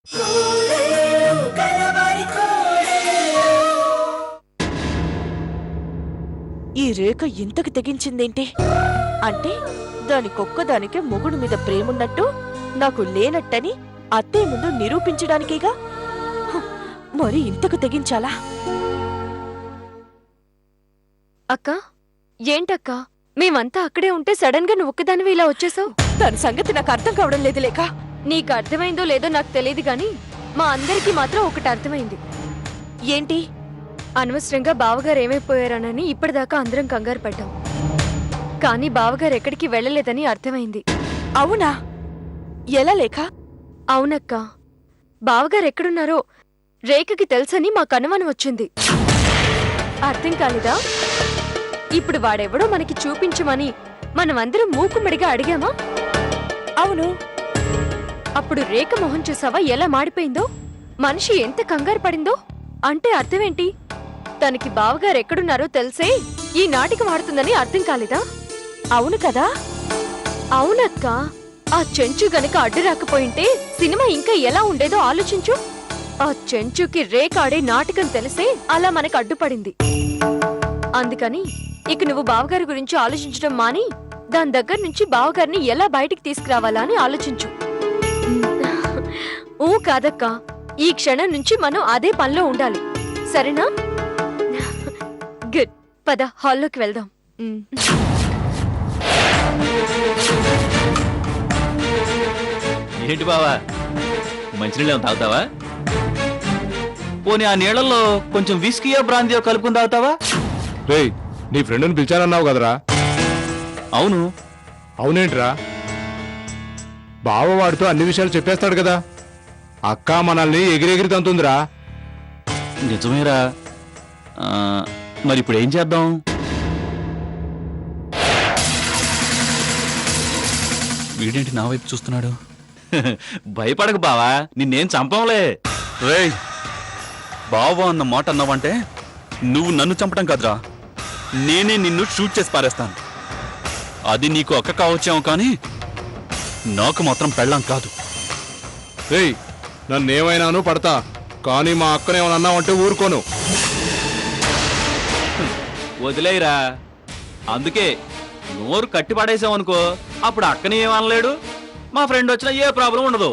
ఈ రేఖ ఇంతకు తెగించిందేంటి? అంటే దానికొక్కదానికే మొగుడు మీద ప్రేమున్నట్టు నాకు లేనట్టని అత్తయ్య ముందు నిరూపించడానికేగా. మరి ఇంతకు తెగించాలా? అక్క, ఏంటక్క, మేమంతా అక్కడే ఉంటే సడన్ గా నువ్వు ఒక్కదానివి ఇలా వచ్చేసావు? దాని సంగతి నాకు అర్థం కావడం లేదు లేక. నీకు అర్థమైందో లేదో నాకు తెలియదు గాని మా అందరికీ మాత్రం ఒకటి అర్థమైంది. ఏంటి? అనవసరంగా బావగారు ఏమైపోయారనని ఇప్పటిదాకా అందరం కంగారు పడ్డాం. కానీ బావగారు ఎక్కడికి వెళ్ళలేదని అర్థమైంది. అవునా? ఎలా లేక? అవునక్క, బావగారు ఎక్కడున్నారో రేఖకి తెలుసని మాకు అనుమానం వచ్చింది. అర్థం కాలేదా? ఇప్పుడు వాడెవడో మనకి చూపించమని మనమందరం మూకుమ్మడిగా అడిగామా? అవును. అప్పుడు రేఖ మొహం చూసావా ఎలా మాడిపోయిందో? మనిషి ఎంత కంగారు పడిందో? అంటే అర్థమేంటి? తనకి బావగారు ఎక్కడున్నారో తెలిసే ఈ నాటికం ఆడుతుందని అర్థం కాలేదా? అవును కదా? అవునక్క, ఆ చెంచు గనక అడ్డు రాకపోయింటే సినిమా ఇంకా ఎలా ఉండేదో ఆలోచించు. ఆ చెంచుకి రేఖ ఆడే నాటకం తెలిసే అలా మనకు అడ్డుపడింది. అందుకని ఇక నువ్వు బావగారి గురించి ఆలోచించడం మాని దాని దగ్గర నుంచి బావగారిని ఎలా బయటికి తీసుకురావాలా అని ఆలోచించు. ఊ కాదక్క, ఈ క్షణం నుంచి మనం అదే పనిలో ఉండాలి, సరేనా? గుడ్, పద హాల్లోకి వెళ్దాం. ఏంటి బావా, మంచినీళ్ళేమో తాగుతావా? పోనీ ఆ నీళ్ళల్లో కొంచెం విస్కీయో బ్రాందీయో కలుపుకుని తాగుతావా? రేయ్, నీ ఫ్రెండ్ని పిలిచానన్నావు కదరా? అవును. అవునేంట్రా? బావవాడితో అన్ని విషయాలు చెప్పేస్తాడు కదా. అక్క మనల్ని ఎగిరెగిరి తంతుందిరా. నిజమేరా. మరి ఇప్పుడు ఏం చేద్దాం? వీడేంటి నా వైపు చూస్తున్నాడు? భయపడకు బావా, నిన్నేం చంపంలే. రేయ్, బావా అన్న మాట అన్నావంటే నువ్వు నన్ను చంపటం కాదురా, నేనే నిన్ను షూట్ చేసి పారేస్తాను. అది నీకు అక్క కావచ్చేమో కానీ నాకు మాత్రం పెళ్ళాం కాదు. రేయ్, నన్నేమైనాను పడతా, కానీ మా అక్కనేమన్నా అన్నావంటే ఊరుకోను. వదిలేయరా. అందుకే నోరు కట్టి పడేసామనుకో, అప్పుడు అక్కని ఏమనలేడు, మా ఫ్రెండ్ వచ్చినా ఏ ప్రాబ్లం ఉండదు.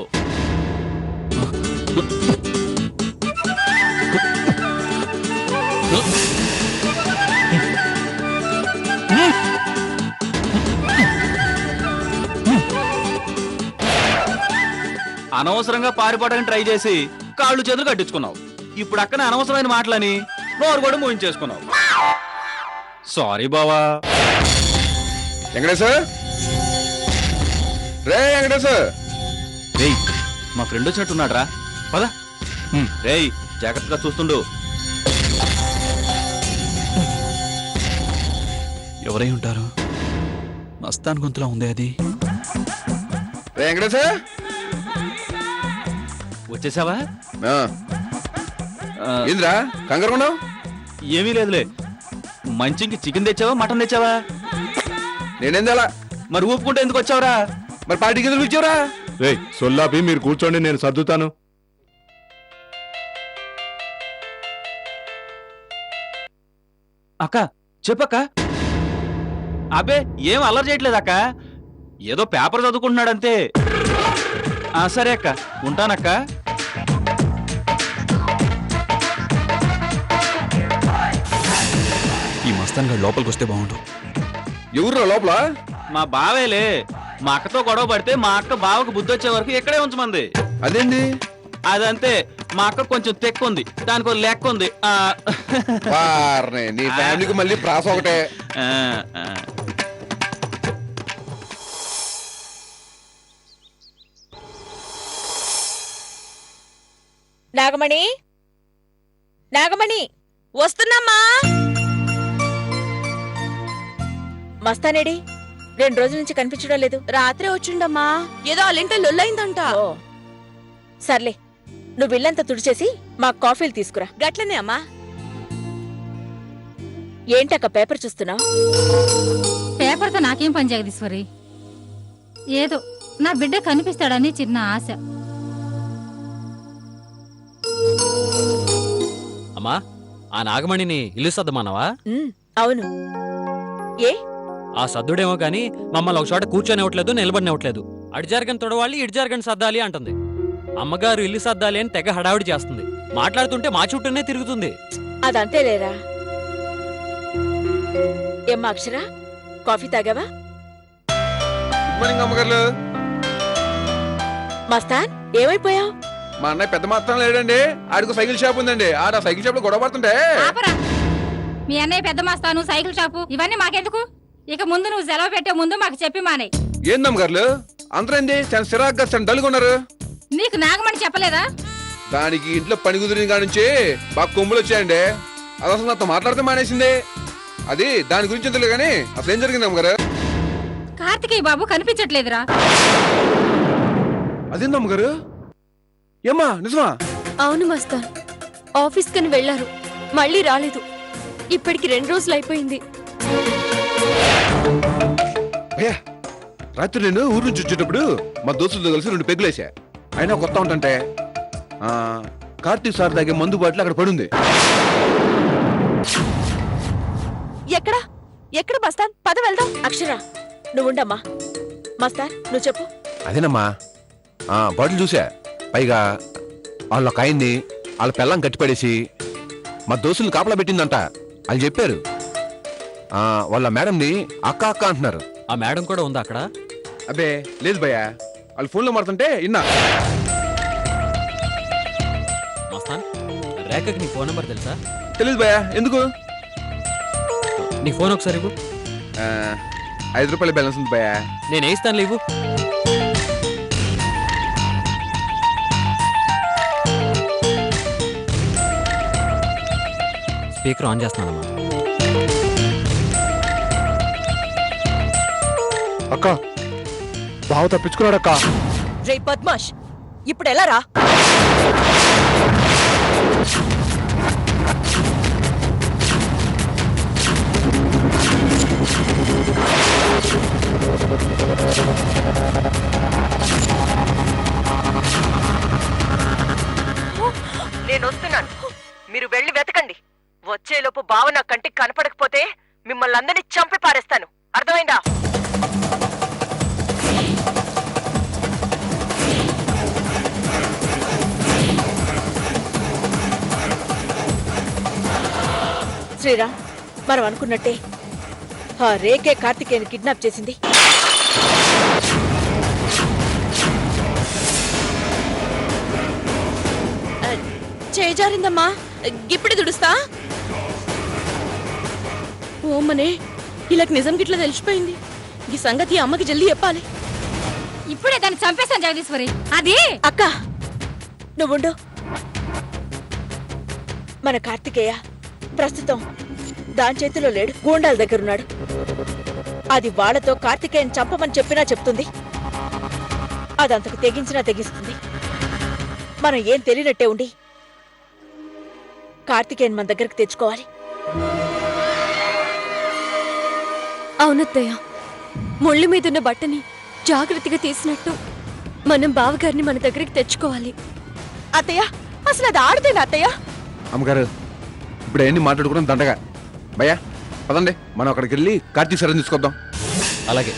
అనవసరంగా పారిపోవడానికి ట్రై చేసి కాళ్ళు చేతులు కట్టించుకున్నావు. ఇప్పుడు అక్కనే అనవసరమైన మాటలని నోరు కూడా మూయించేసుకున్నావు. సారీ బావా. వెంకటేశ్, రే వెంకటేశ్. రేయ్, మా ఫ్రెండ్ వచ్చినట్టున్నాడు రా, పద. రేయ్, జాగ్రత్తగా చూస్తుండు. ఎవరై ఉంటారు? మస్తాన్ గొంతులా ఉంది అది. రే వెంకటేశ్, వచ్చేసావా? ఏంద్రా కంగారు ఉన్నావు? ఏమీ లేదులే. మంచికి చికెన్ తెచ్చావా మటన్ తెచ్చావా? నేనేం తెలా. మరి ఊపుకుంటే ఎందుకు వచ్చావురా? మరి పార్టీకి ఎందుకు పిలిచావురా? రే సొల్లాపి, మీరు కూర్చోండి, నేను సర్దుతాను. అక్క చెప్పక్క. అబ్బే, ఏం అల్లరి చేయట్లేదు అక్క, ఏదో పేపర్ చదువుకుంటున్నాడంతే. సరే అక్క, ఉంటానక్క. ఈ మస్తాన్ గారు లోపలికి వస్తే బాగుండు. ఎవరు లోపల? మా బావేలే. మా అక్కతో గొడవ పడితే మా అక్క బావకు బుద్ధి వచ్చే వరకు ఇక్కడే ఉంచమంది. అదేంటి? అదంతే. మా అక్క కొంచెం తెక్కుంది, దానికి ఒక లెక్క ఉంది. నీ ఫ్యామిలీకి మళ్ళీ ప్రాస ఒకటే. నాగమణి, నాగమణి, వస్తున్నామ్మా. మస్తానేడి? 2 రోజుల నుంచి కనిపించడం లేదు. రాత్రే వచ్చిండమ్మా, ఏదో అల్లింటే లొల్లైందంట. సర్లే, నువ్వు ఇల్లంతా తుడిచేసి మాకు కాఫీలు తీసుకురా. గట్లనే అమ్మా. ఏంటక్క పేపర్ చూస్తున్నావు? పేపర్తో నాకేం పని జగదీశ్వరి. ఏదో నా బిడ్డ కనిపిస్తాడని చిన్న ఆశ. అమ్మా ఆ నాగమణిని ఇల్లు సర్దమన్నావా? అవును. ఏ ఆ సర్దుడేమో కానీ మమ్మల్ని ఒక చోట కూర్చొనివ్వట్లేదు, నిలబడినివ్వట్లేదు. అడి జరగని తొడవాలి, ఇటు జరగని సర్దాలి అంటుంది. అమ్మగారు ఇల్లు సర్దాలి అని తెగ హడావిడి చేస్తుంది. మాట్లాడుతుంటే మా చుట్టూనే తిరుగుతుంది. అదంతే లేరా. ఏమ్మా అక్షర, కాఫీ తాగావా? గుడ్ మార్నింగ్ అమ్మగారు. మస్తాన్ ఏమైపోయావు? మా అన్నయ్య పెద్ద మాత్రం లేడండి, ఆడికి సైకిల్ షాప్ ఉందండి. ఆడ సైకిల్ షాప్ లో గొడవ పడుతుంటే ఆపరా. మీ అన్నయ్య పెద్ద మాస్తాను, సైకిల్ షాపు ఇవన్నీ మాకెందుకు? ఇక ముందు నువ్వు సెలవు పెట్టే ముందు మాకు చెప్పి మానే. ఏందమ్మగారు అందరూ ఏంది చాలా సిరాగ్గా చాలా డల్గా ఉన్నారు? నీకు నాగమణి చెప్పలేదా? దానికి ఇంట్లో పని కుదిరిన కాడి నుంచి బాగా కొమ్ములు వచ్చాయండి. అది అసలు నాతో మాట్లాడితే మానేసింది. అది దాని గురించి తెలియదు కానీ అసలు ఏం జరిగింది అమ్మగారు? కార్తికేయ బాబు కనిపించట్లేదురా. అదేంది అమ్మగారు? ఏమ్మా నిజమా? అవును మస్తాన్, ఆఫీస్ కని వెళ్లారు, మళ్ళీ రాలేదు. ఇప్పటికి 2 రోజులు అయిపోయింది. అయ్యా రాత్రి నేను ఊరు నుంచి వచ్చేటప్పుడు మా దోస్తులతో కలిసి 2 పెగ్గులేసా. అయినా కొత్త ఉంటుంటే కార్తీక్ సార్ తాగే మందు బాటిల్ అక్కడ పడుంది. ఎక్కడ ఎక్కడ మస్తాన్? పద వెళ్దాం. అక్షర నువ్వుండమ్మా. మస్తాన్ నువ్వు చెప్పు. అదేనమ్మా బాటిల్ చూసా. పైగా వాళ్ళ ఒక ఆయన్ని వాళ్ళ పెళ్ళం కట్టిపడేసి మా దోస్తులు కాపలా పెట్టిందంట. వాళ్ళు చెప్పారు. వాళ్ళ మేడంని అక్క అక్క అంటున్నారు. ఆ మేడం కూడా ఉందా అక్కడ? అబ్బే లేదు భయ్యా, వాళ్ళు ఫోన్లో మారుతుంటే ఇన్నా. మస్తాన్, రేఖకి నీ ఫోన్ నెంబర్ తెలుసా? తెలీదు భయ్యా. ఎందుకు? నీ ఫోన్ ఒకసారి ఇవ్వు. 5 రూపాయల బ్యాలెన్స్ ఉంది భయ్యా. నేను వేయిస్తాను ఇవ్వు. స్పీకర్ ఆన్ చేస్తున్నానమ్మా. అక్క బావ తప్పించుకున్నాడు అక్క. రే పద్మాష్, ఇప్పుడు ఎలా రా? నేను వస్తున్నాను, మీరు వెళ్ళి వెతకండి. వచ్చేలోపు బావ నా కంటికి కనపడకపోతే మిమ్మల్ని అందరినీ చంపి పారేస్తాను. అర్థమైందా? శ్రీరామ్, మనం అనుకున్నట్టే ఆ రేకే కార్తికేయని కిడ్నాప్ చేసింది. చేజారిందమ్మా, గిప్పుడు దుడుస్తా. ఓమ్మనే, ఇలాకి నిజం గిట్లా తెలిసిపోయింది. ఈ సంగతి అమ్మకి జల్దీ చెప్పాలి. ఇప్పుడే దాన్ని చంపేశాను జగదీశ్వరి. అది అక్క నువ్వుండు. మన కార్తికేయ ప్రస్తుతం దాని చేతిలో లేడు, గూండాల దగ్గరున్నాడు. అది వాళ్లతో కార్తికేయని చంపమని చెప్పినా చెప్తుంది. అదంతకు తెగించినా తెగిస్తుంది. మనం ఏం తెలియనట్టే ఉండి కార్తికేయన్ మన దగ్గరకు తెచ్చుకోవాలి. అవునత్తయ్య, ముళ్ళు మీదున్న బట్టని జాగ్రత్తగా తీసినట్టు మనం బావగారిని మన దగ్గరికి తెచ్చుకోవాలి. అత్తయ్య, అసలు అది ఆడదేనా అత్తయ్య? అమ్మగారు ఇప్పుడు అవన్నీ మాట్లాడుకున్నాం దండగా. భయ్యా పదండి, మనం అక్కడికి వెళ్ళి కార్తీక్ సార్ తీసుకొద్దాం. అలాగే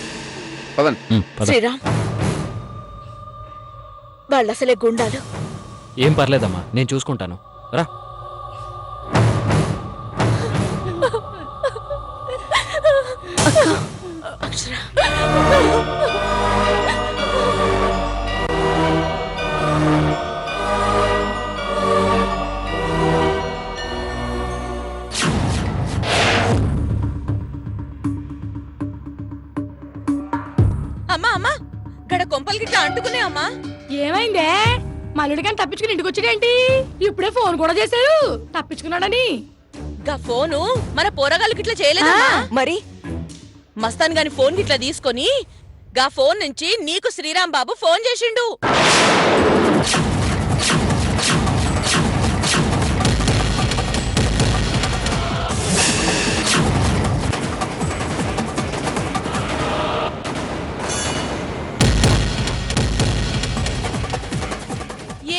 పదండి. పద. శ్రీరామ్, వాళ్ళసలే గుండాలు. ఏం పర్లేదమ్మా, నేను చూసుకుంటాను. రా. అక్షర, అమ్మా అమ్మా, గడ కొంపలు గిట్లా అంటుకునే అమ్మా. ఏమైందే? మల్లుడి కానీ తప్పించుకుని ఇంటికి వచ్చాడేంటి? ఇప్పుడే ఫోన్ కూడా చేశారు తప్పించుకున్నాడని. గా ఫోను మన పోరగాళ్ళు గిట్లా చేయలేదమ్మా. మరి మస్తాన్ గాని ఫోన్ గిట్లా తీసుకొని గా ఫోన్ నుంచి నీకు శ్రీరామ్ బాబు ఫోన్ చేసిండు.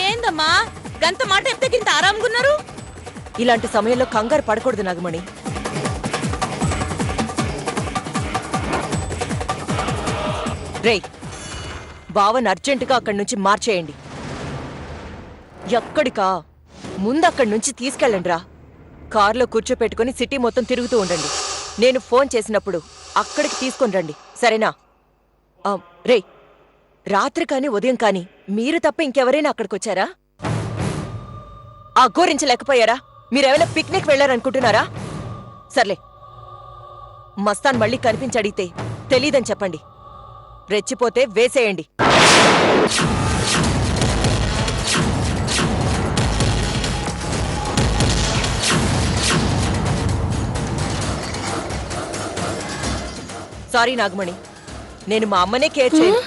ఏందమ్మా గంత మాట చెప్తే గింత ఆరాంగున్నారు? ఇలాంటి సమయంలో కంగారు పడకూడదు నాగమణి. రేయ్, బావని అర్జెంటుగా అక్కడి నుంచి మార్చేయండి. ఎక్కడికా? ముందు అక్కడి నుంచి తీసుకెళ్ళండి రా. కారులో కూర్చోపెట్టుకుని సిటీ మొత్తం తిరుగుతూ ఉండండి. నేను ఫోన్ చేసినప్పుడు అక్కడికి తీసుకొని రండి, సరేనా? రేయ్, రాత్రి కానీ ఉదయం కానీ మీరు తప్ప ఇంకెవరైనా అక్కడికొచ్చారా? అఘోరించలేకపోయారా? మీరేమైనా పిక్నిక్ వెళ్లారనుకుంటున్నారా? సర్లే, మస్తాన్ మళ్ళీ కనిపించడిగితే తెలీదని చెప్పండి. రెచ్చిపోతే వేసేయండి. సారీ నాగమణి, నేను మా అమ్మనే కేర్ చేయను.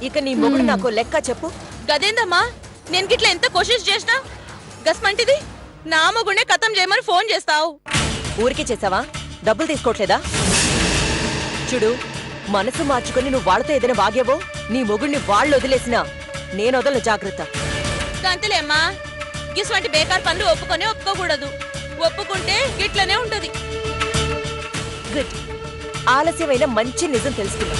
ఇక నీ మొగుడు నాకు లెక్క చెప్పు. గదేందమ్మా, నేను గిట్లా ఎంత కోషిష్ చేసినా గస్మంటిది నా మొగుడే కథం చేయమని ఫోన్ చేస్తావు. ఊరికే చేసావా? డబ్బులు తీసుకోవట్లేదా? చూడు, మనసు మార్చుకుని నువ్వు వాళ్ళతో ఏదైనా వాగేవో నీ మొగుడిని వాళ్ళు వదిలేసినా నేను వదలను, జాగ్రత్త. అంతలే అమ్మా, గిస్వంటి బేకార్ పనులు ఒప్పుకోకూడదు. ఒప్పుకుంటే గిట్లనే ఉంటది. గుడ్, ఆలస్యమైన మంచి నిజం తెలుసుకున్నా.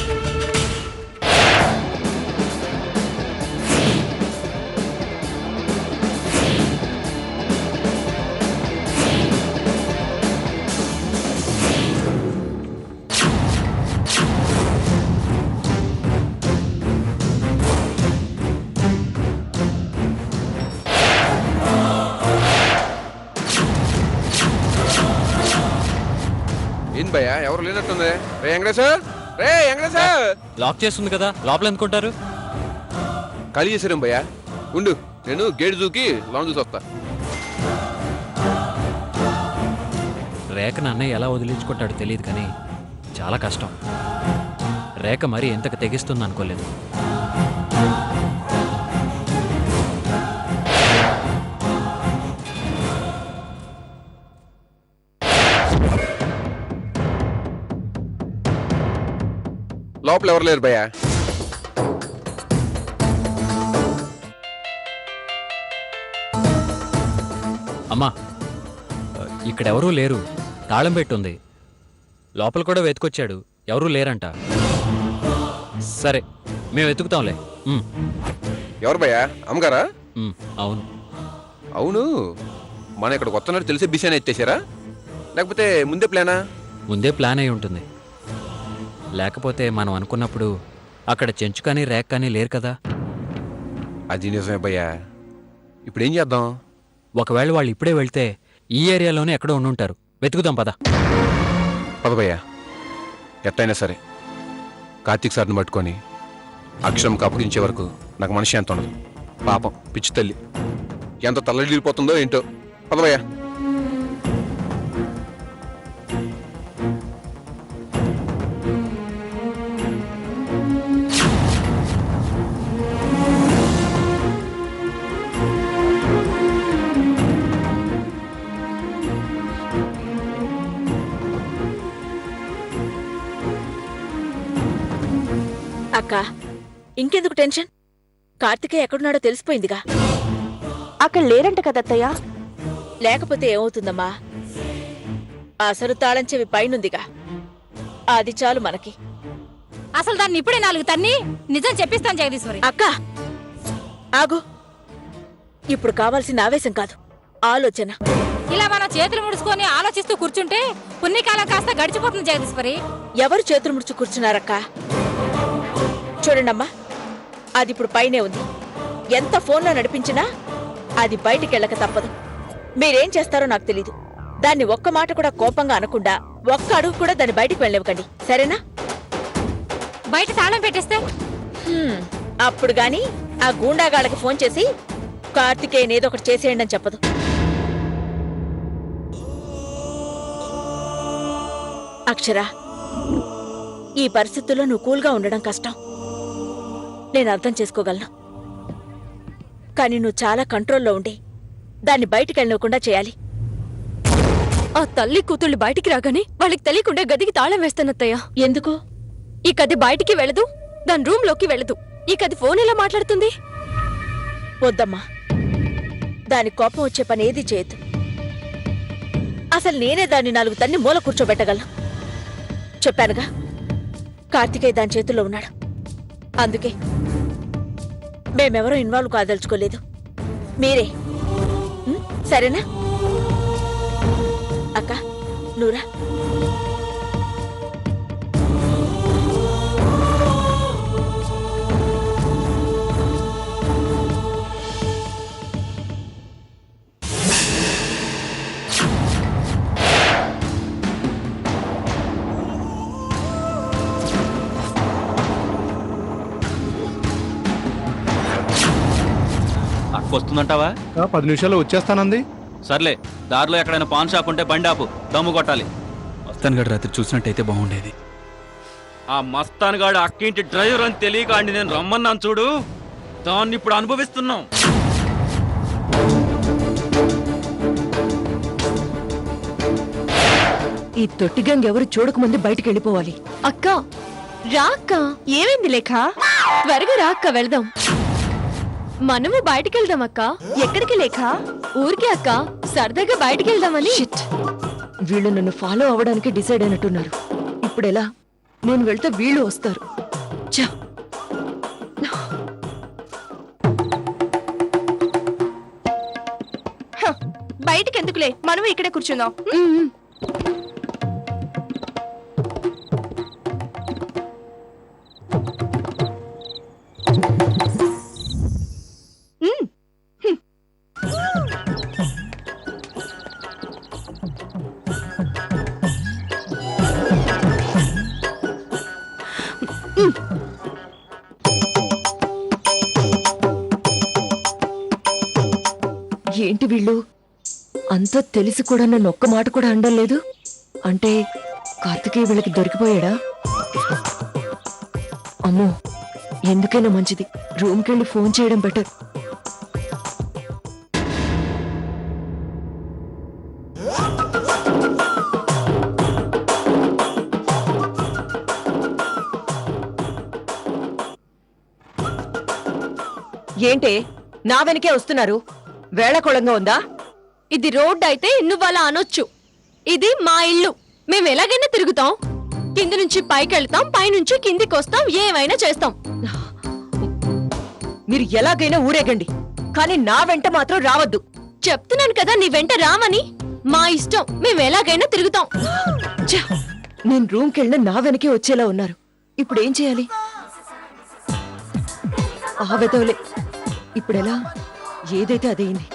ఏం భయ్యా, ఎవరు లేనట్టుంది? రే వెంకటేశ్వర్, రే వెంకటేశ్వర్. లాక్ చేస్తుంది కదా, లోపల ఎందుకుంటారు? ఖాళీ చేశారేం భయ్యా? ఉండు, నేను గేట్ దూకి లోన్ చూసి వస్తా. రేఖను అన్నయ్య ఎలా వదిలించుకుంటాడో తెలియదు కానీ చాలా కష్టం. రేఖ మరి ఎంతకు తెగిస్తుంది అనుకోలేదు. లోపల ఎవరు లేరు భయ్యా. అమ్మా, ఇక్కడెవరూ లేరు, తాళం పెట్టుంది. లోపల కూడా వెతుకొచ్చాడు, ఎవరూ లేరంట. సరే, మేము వెతుకుతాంలే. ఎవరు భయ్యా? అమ్మగారా? అవును. అవును, మన ఇక్కడ కొత్తనాడు తెలిసే బిసాన్ ఎత్తేసారా, లేకపోతే ముందే ప్లానా? ముందే ప్లాన్ అయి ఉంటుంది. లేకపోతే మనం అనుకున్నప్పుడు అక్కడ చెంచు కానీ రేక్ కానీ లేరు కదా. అది నిజమే భయ్యా. ఇప్పుడు ఏం చేద్దాం? ఒకవేళ వాళ్ళు ఇప్పుడే వెళ్తే ఈ ఏరియాలోనే ఎక్కడో ఉండుంటారు. వెతుకుదాం పద. పద భయ్యా. ఎట్టయినా సరే కార్తీక్ సార్ని పట్టుకొని అక్షరంకి అప్పగించే వరకు నాకు మనిషి ఎంత ఉండదు. పాపం పిచ్చి తల్లి ఎంత తల్లడిల్లిపోతుందో ఏంటో. పద భయ్యా. అక్క, ఇంకెందుకు టెన్షన్? కార్తికేయ ఎక్కడున్నాడో తెలిసిపోయిందిగా. అక్కడ లేరంట కదత్తయ్య. లేకపోతే ఏమవుతుందమ్మా? అసలు తాళం చెవి పైనుందిగా, అది చాలు మనకి. అసలు దాన్ని ఇప్పుడే 4 తన్ని నిజం చెప్పిస్తాను జగదీశ్వరి. అక్క ఆగు, ఇప్పుడు కావాల్సిన ఆవేశం కాదు, ఆలోచన. ఇలా మనం చేతులు ముడుచుకొని ఆలోచిస్తూ కూర్చుంటే పుణ్యకాలం కాస్త గడిచిపోతుంది జగదీశ్వరి. ఎవరు చేతులు ముడుచు కూర్చున్నారక్క? చూడండమ్మా, అది ఇప్పుడు పైనే ఉంది. ఎంత ఫోన్లో నడిపించినా అది బయటికెళ్ళక తప్పదు. మీరేం చేస్తారో నాకు తెలీదు. దాన్ని ఒక్క మాట కూడా కోపంగా అనకుండా ఒక్క అడుగు కూడా దాన్ని బయటికి వెళ్ళనివ్వకండి, సరేనా? బయట తాళం పెట్టేస్తే అప్పుడు గాని ఆ గూండాగాళ్ళకి ఫోన్ చేసి కార్తికేయన్ ఏదో ఒకటి చేసేయండి అని చెప్పదు. అక్షరా, ఈ పరిస్థితుల్లో నువ్వు కూల్గా ఉండడం కష్టం, నేను అర్థం చేసుకోగలను. కానీ నువ్వు చాలా కంట్రోల్లో ఉండి దాన్ని బయటికి వెళ్ళకుండా చేయాలి. ఆ తల్లి కూతుళ్ళు బయటికి రాగానే వాళ్ళకి తెలియకుండా గదికి తాళం వేస్తానత్తయ్య. ఎందుకు? ఈ కది బయటికి వెళ్ళదు, దాని రూమ్ లోకి వెళ్ళదు. ఈ కది ఫోన్ ఎలా మాట్లాడుతుంది? వద్దమ్మా, దాని కోపం వచ్చే పని ఏది చేయదు. అసలు నేనే దాన్ని 4 తన్ని మూల కూర్చోబెట్టగలను. చెప్పానుగా, కార్తికేయ దాని చేతుల్లో ఉన్నాడు. అందుకే మేమెవరూ ఇన్వాల్వ్ కాదలుచుకోలేదు. మీరే. సరేనా అక్క? నూరా అక్క వస్తుందంటావా? 10 నిమిషాల్లో వచ్చేస్తానంది. సర్లే, దారిలో ఎక్కడైనా పాన్ షాప్ ఉంటే బండి ఆపు, దమ్ము కొట్టాలి. మస్తాన్ గడు రాత్రి చూసినట్టయితే బాగుండేది. ఆ మస్తాన్ గాడు అక్కింటి డ్రైవర్ అని తెలియక అండి నేను రమ్మన్నాను చూడు, దాన్ని ఇప్పుడు అనుభవిస్తున్నాం. ఈ తొట్టిగంగ్ ఎవరు చూడకముందు బయటికి వెళ్ళిపోవాలి. అక్క రా అక్క. ఏమైంది లేఖ? త్వరగా రా అక్క, వెళ్దాం. మనము బయటికెళ్దాం అక్క. ఎక్కడికి లేఖ? ఊరికే అక్క, సరదాగా బయటికెళ్దామని. వీళ్ళు నన్ను ఫాలో అవ్వడానికి డిసైడ్ అయినట్టున్నారు. ఇప్పుడెలా? నేను వెళ్తే వీళ్ళు వస్తారు. ఛ! బయటికి ఎందుకులే, మనం ఇక్కడే కూర్చుందాం. ఏంటి వీళ్ళు అంతా తెలిసి కూడా నన్ను ఒక్క మాట కూడా అనడం లేదు. అంటే కార్తికేయ వీళ్ళకి దొరికిపోయాడా? అమ్మో, ఎందుకైనా మంచిది రూమ్కి వెళ్ళి ఫోన్ చేయడం బెటర్. ఏంటే నా వెనకే వస్తున్నారు? వేళకోళంగా ఉందా? ఇది రోడ్ అయితే నువ్వు అలా అనొచ్చు. ఇది మా ఇల్లు, మేము ఎలాగైనా తిరుగుతాం. కింది నుంచి పైకి వెళ్తాం, పైనుంచి కిందికి వస్తాం, ఏమైనా చేస్తాం. మీరు ఎలాగైనా ఊరేగండి, కానీ నా వెంట మాత్రం రావద్దు. చెప్తున్నాను కదా, నీ వెంట రామని. మా ఇష్టం, మేము ఎలాగైనా తిరుగుతాం. ఛ! నేను రూమ్కి వెళ్ళిన నా వెనకే వచ్చేలా ఉన్నారు. ఇప్పుడు ఏం చేయాలి? ఆ వెదవలే. ఇప్పుడెలా? ఏదైతే అదైంది.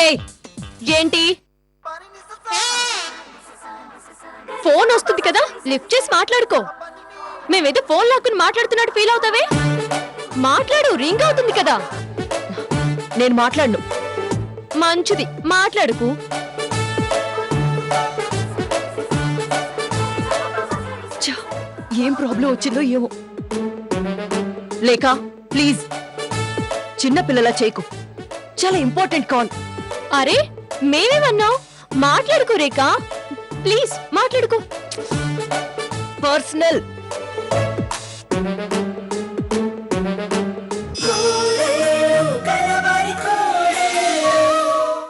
ఏయ్, ఏంటి? ఫోన్ వస్తుంది కదా, లిఫ్ట్ చేసి మాట్లాడుకో. మేమేదో ఫోన్ లాక్కుని మాట్లాడుతున్నట్టు ఫీల్ అవుతావే. మాట్లాడు, రింగ్ అవుతుంది కదా. నేను మాట్లాడను. మంచిది, మాట్లాడుకు. ఛ! ఏం ప్రాబ్లం వచ్చిందో ఏమో. లేక ప్లీజ్ చిన్నపిల్లలా చేయకు. చాలా ఇంపార్టెంట్ కాల్. అరే, మేమేమన్నావు? మాట్లాడుకో రేఖా, ప్లీజ్ మాట్లాడుకో. పర్సనల్.